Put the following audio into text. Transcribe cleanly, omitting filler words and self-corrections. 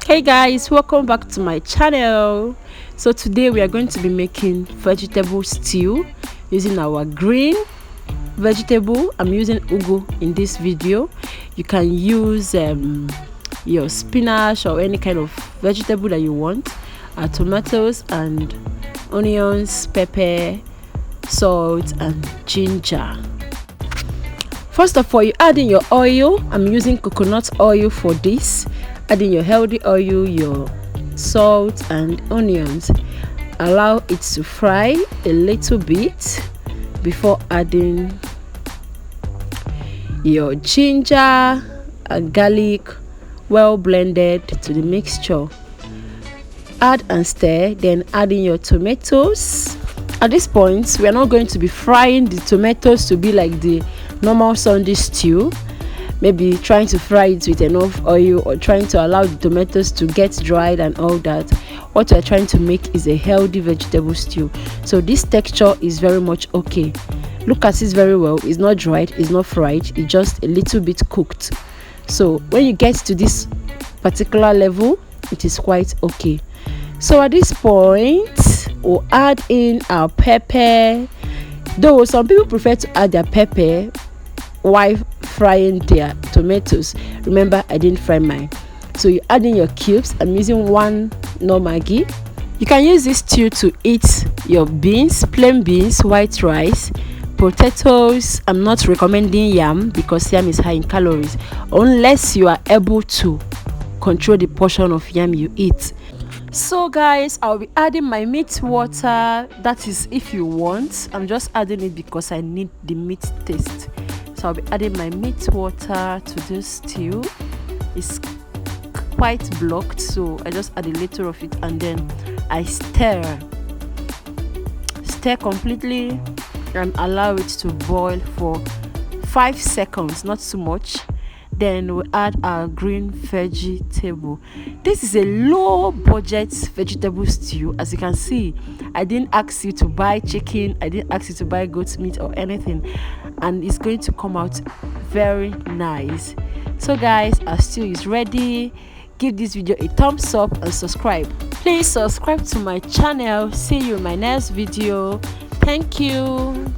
Hey guys, welcome back to my channel. So today we are going to be making vegetable stew using our green vegetable. I'm using ugu in this video. You can use your spinach or any kind of vegetable that you want, tomatoes and onions, pepper, salt and ginger. First of all, you add in your oil. I'm using coconut oil for this. Add in your healthy oil, your salt and onions. Allow it to fry a little bit before adding your ginger and garlic, well blended to the mixture. Add and stir, then add in your tomatoes. At this point, we are not going to be frying the tomatoes to be like the normal Sunday stew, maybe trying to fry it with enough oil or trying to allow the tomatoes to get dried and all that. What we are trying to make is a healthy vegetable stew, so this texture is very much okay. Look at it very well. It's not dried, it's not fried, it's just a little bit cooked. So when you get to this particular level, it is quite okay. So at this point, we'll add in our pepper, though some people prefer to add their pepper while frying their tomatoes. Remember, I didn't fry mine. So you add in your cubes. I'm using one no Maggi. You can use this stew to eat your beans, plain beans, white rice, potatoes. I'm not recommending yam because yam is high in calories, unless you are able to control the portion of yam you eat. So guys, I'll be adding my meat water. That is if you want. I'm just adding it because I need the meat taste. So I'll be adding my meat water to this stew. It's quite blocked, so I just add a little of it and then I stir completely and allow it to boil for 5 seconds, not too much. Then we add our green vegetable. This is a low budget vegetable stew. As you can see, I didn't ask you to buy chicken, I didn't ask you to buy goat meat or anything, and it's going to come out very nice. So guys, our stew is ready. Give this video a thumbs up and subscribe. Please subscribe to my channel. See you in my next video. Thank you.